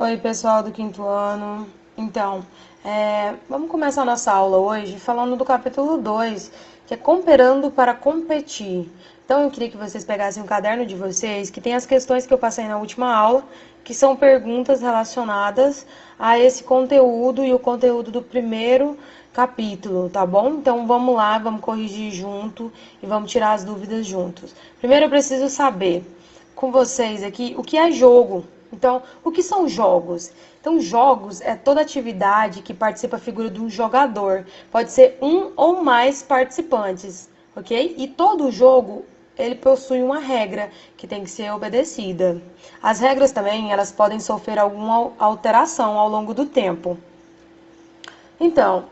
Oi, pessoal do quinto ano. Então, vamos começar a nossa aula hoje falando do capítulo 2, que é Cooperando para Competir. Então, eu queria que vocês pegassem um caderno de vocês, que tem as questões que eu passei na última aula, que são perguntas relacionadas a esse conteúdo e o conteúdo do primeiro capítulo, tá bom? Então, vamos lá, vamos corrigir junto e vamos tirar as dúvidas juntos. Primeiro, eu preciso saber com vocês aqui o que é jogo. Então, o que são jogos? Então, jogos é toda atividade que participa a figura de um jogador. Pode ser um ou mais participantes, ok? E todo jogo, ele possui uma regra que tem que ser obedecida. As regras também, elas podem sofrer alguma alteração ao longo do tempo. Então,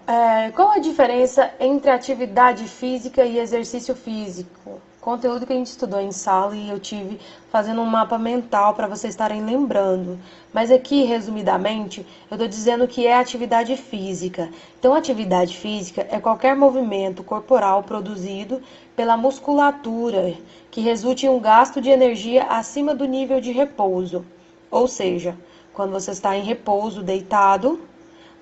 qual a diferença entre atividade física e exercício físico? Conteúdo que a gente estudou em sala e eu tive fazendo um mapa mental para vocês estarem lembrando. Mas aqui, resumidamente, eu estou dizendo que é atividade física. Então, atividade física é qualquer movimento corporal produzido pela musculatura que resulte em um gasto de energia acima do nível de repouso. Ou seja, quando você está em repouso, deitado,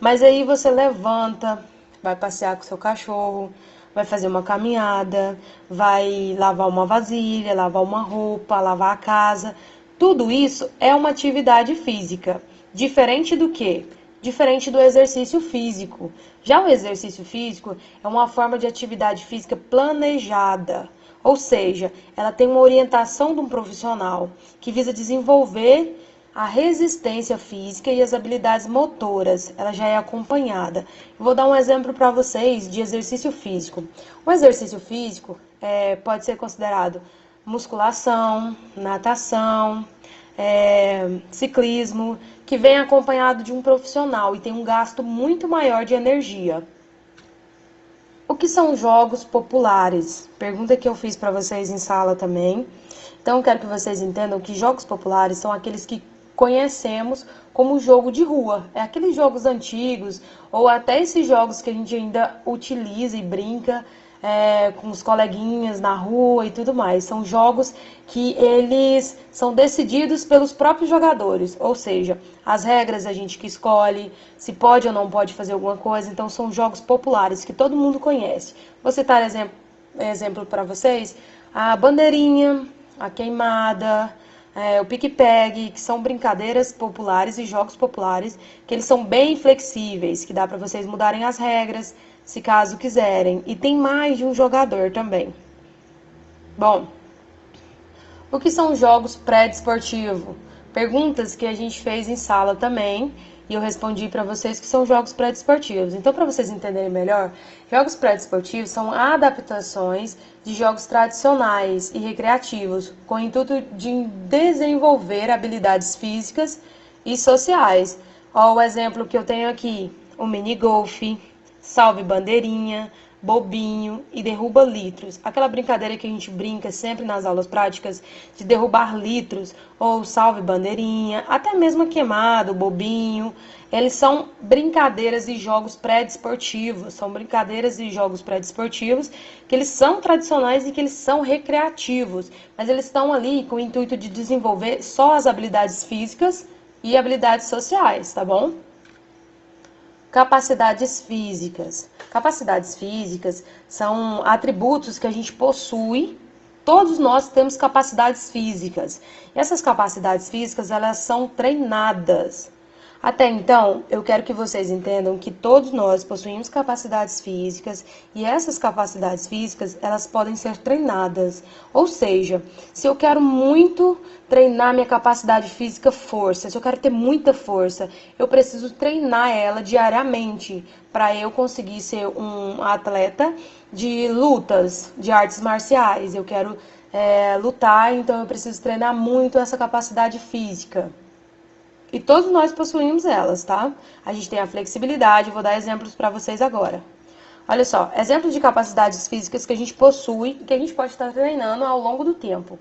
mas aí você levanta, vai passear com seu cachorro, vai fazer uma caminhada, vai lavar uma vasilha, lavar uma roupa, lavar a casa. Tudo isso é uma atividade física. Diferente do quê? Diferente do exercício físico. Já o exercício físico é uma forma de atividade física planejada. Ou seja, ela tem uma orientação de um profissional que visa desenvolver a resistência física e as habilidades motoras, ela já é acompanhada. Vou dar um exemplo para vocês de exercício físico. O exercício físico pode ser considerado musculação, natação, ciclismo, que vem acompanhado de um profissional e tem um gasto muito maior de energia. O que são jogos populares? Pergunta que eu fiz para vocês em sala também. Então, eu quero que vocês entendam que jogos populares são aqueles que conhecemos como jogo de rua. É aqueles jogos antigos, ou até esses jogos que a gente ainda utiliza e brinca com os coleguinhas na rua e tudo mais. São jogos que eles são decididos pelos próprios jogadores, ou seja, as regras a gente que escolhe, se pode ou não pode fazer alguma coisa. Então, são jogos populares que todo mundo conhece. Vou citar exemplo para vocês: a bandeirinha, a queimada, o pique-pegue, que são brincadeiras populares e jogos populares, que eles são bem flexíveis, que dá para vocês mudarem as regras, se caso quiserem. E tem mais de um jogador também. Bom, o que são jogos pré-desportivos? Perguntas que a gente fez em sala também, e eu respondi para vocês que são jogos pré-desportivos. Então, para vocês entenderem melhor, jogos pré-desportivos são adaptações de jogos tradicionais e recreativos, com o intuito de desenvolver habilidades físicas e sociais. Ó, o exemplo que eu tenho aqui: o mini golf, salve bandeirinha, bobinho e derruba litros. Aquela brincadeira que a gente brinca sempre nas aulas práticas de derrubar litros, ou salve bandeirinha, até mesmo queimado, bobinho. Eles são brincadeiras e jogos pré-desportivos. São brincadeiras e jogos pré-desportivos que eles são tradicionais e que eles são recreativos. Mas eles estão ali com o intuito de desenvolver só as habilidades físicas e habilidades sociais, tá bom? Capacidades físicas. Capacidades físicas são atributos que a gente possui. Todos nós temos capacidades físicas. E essas capacidades físicas, elas são treinadas. Até então, eu quero que vocês entendam que todos nós possuímos capacidades físicas e essas capacidades físicas, elas podem ser treinadas. Ou seja, se eu quero muito treinar minha capacidade física, força, se eu quero ter muita força, eu preciso treinar ela diariamente para eu conseguir ser um atleta de lutas, de artes marciais. Eu quero lutar, então eu preciso treinar muito essa capacidade física. E todos nós possuímos elas, tá? A gente tem a flexibilidade, vou dar exemplos para vocês agora. Olha só, exemplos de capacidades físicas que a gente possui e que a gente pode estar treinando ao longo do tempo.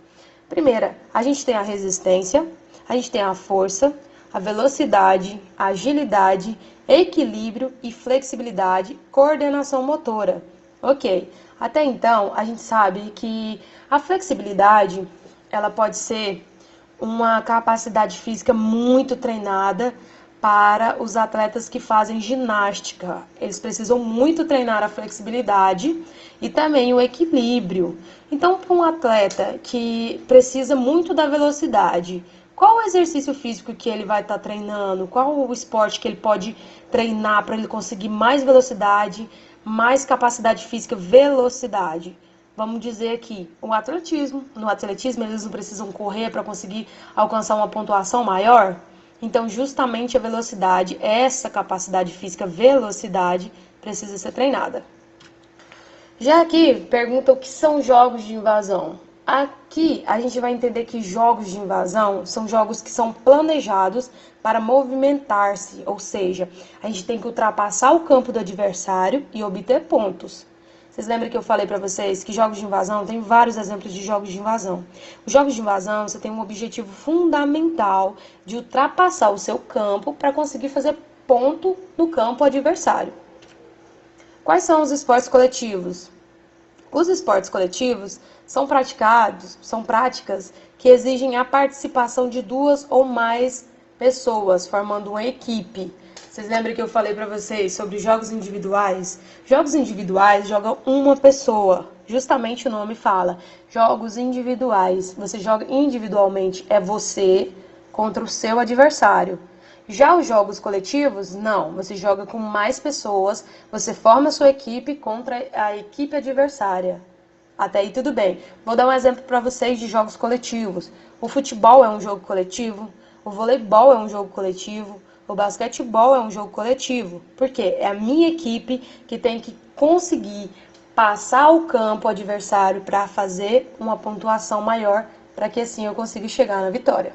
Primeira, a gente tem a resistência, a gente tem a força, a velocidade, a agilidade, equilíbrio e flexibilidade, coordenação motora. Ok, até então a gente sabe que a flexibilidade, ela pode ser uma capacidade física muito treinada para os atletas que fazem ginástica. Eles precisam muito treinar a flexibilidade e também o equilíbrio. Então, para um atleta que precisa muito da velocidade, qual o exercício físico que ele vai estar treinando? Qual o esporte que ele pode treinar para ele conseguir mais velocidade, mais capacidade física, velocidade? Vamos dizer aqui, o atletismo. No atletismo, eles não precisam correr para conseguir alcançar uma pontuação maior? Então, justamente a velocidade, essa capacidade física, velocidade, precisa ser treinada. Já aqui, pergunta o que são jogos de invasão. Aqui, a gente vai entender que jogos de invasão são jogos que são planejados para movimentar-se, ou seja, a gente tem que ultrapassar o campo do adversário e obter pontos. Vocês lembram que eu falei para vocês que jogos de invasão, tem vários exemplos de jogos de invasão. Os jogos de invasão, você tem um objetivo fundamental de ultrapassar o seu campo para conseguir fazer ponto no campo adversário. Quais são os esportes coletivos? Os esportes coletivos são práticas que exigem a participação de 2 ou mais pessoas, formando uma equipe. Vocês lembram que eu falei para vocês sobre jogos individuais? Jogos individuais jogam uma pessoa. Justamente o nome fala. Jogos individuais. Você joga individualmente. É você contra o seu adversário. Já os jogos coletivos, não. Você joga com mais pessoas. Você forma a sua equipe contra a equipe adversária. Até aí tudo bem. Vou dar um exemplo para vocês de jogos coletivos. O futebol é um jogo coletivo. O voleibol é um jogo coletivo. O basquetebol é um jogo coletivo, porque é a minha equipe que tem que conseguir passar o campo adversário para fazer uma pontuação maior, para que assim eu consiga chegar na vitória.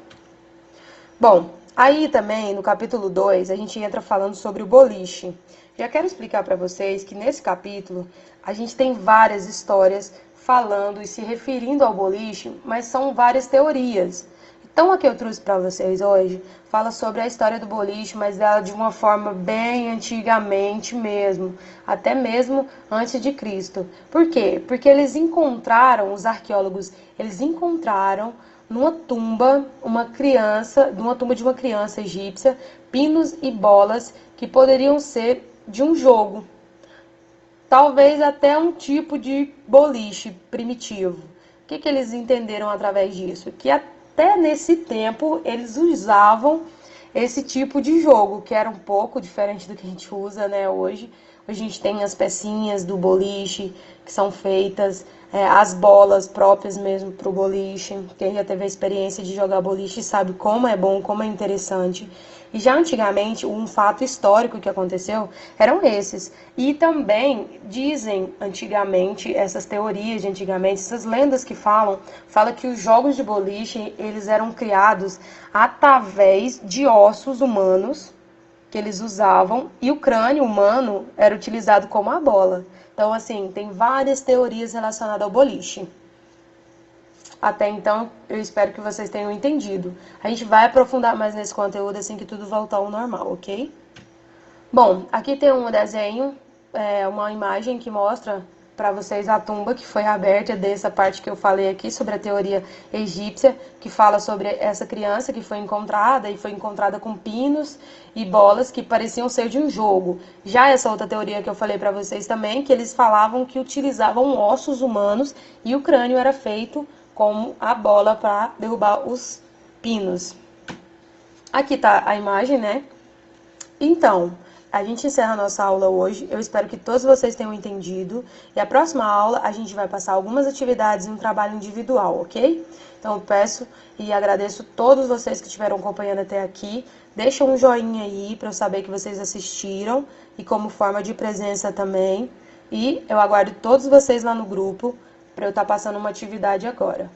Bom, aí também no capítulo 2 a gente entra falando sobre o boliche. Já quero explicar para vocês que nesse capítulo a gente tem várias histórias falando e se referindo ao boliche, mas são várias teorias. Então, a que eu trouxe para vocês hoje fala sobre a história do boliche, mas ela de uma forma bem antigamente mesmo, até mesmo antes de Cristo. Por quê? Porque os arqueólogos, eles encontraram numa tumba de uma criança egípcia, pinos e bolas que poderiam ser de um jogo. Talvez até um tipo de boliche primitivo. O que eles entenderam através disso? Que até nesse tempo, eles usavam esse tipo de jogo, que era um pouco diferente do que a gente usa, né, hoje. Hoje a gente tem as pecinhas do boliche, que são feitas, as bolas próprias mesmo para o boliche. Quem já teve a experiência de jogar boliche sabe como é bom, como é interessante. E já antigamente, um fato histórico que aconteceu eram esses. E também dizem antigamente, essas teorias de antigamente, essas lendas que fala que os jogos de boliche, eles eram criados através de ossos humanos que eles usavam e o crânio humano era utilizado como a bola. Então, assim, tem várias teorias relacionadas ao boliche. Até então, eu espero que vocês tenham entendido. A gente vai aprofundar mais nesse conteúdo assim que tudo voltar ao normal, ok? Bom, aqui tem um desenho, uma imagem que mostra para vocês a tumba que foi aberta, dessa parte que eu falei aqui sobre a teoria egípcia, que fala sobre essa criança que foi encontrada com pinos e bolas que pareciam ser de um jogo. Já essa outra teoria que eu falei para vocês também, que eles falavam que utilizavam ossos humanos e o crânio era feito como a bola para derrubar os pinos. Aqui tá a imagem, né? Então, a gente encerra a nossa aula hoje. Eu espero que todos vocês tenham entendido. E a próxima aula a gente vai passar algumas atividades e um trabalho individual, ok? Então eu peço e agradeço todos vocês que estiveram acompanhando até aqui. Deixa um joinha aí para eu saber que vocês assistiram e como forma de presença também. E eu aguardo todos vocês lá no grupo para eu estar passando uma atividade agora.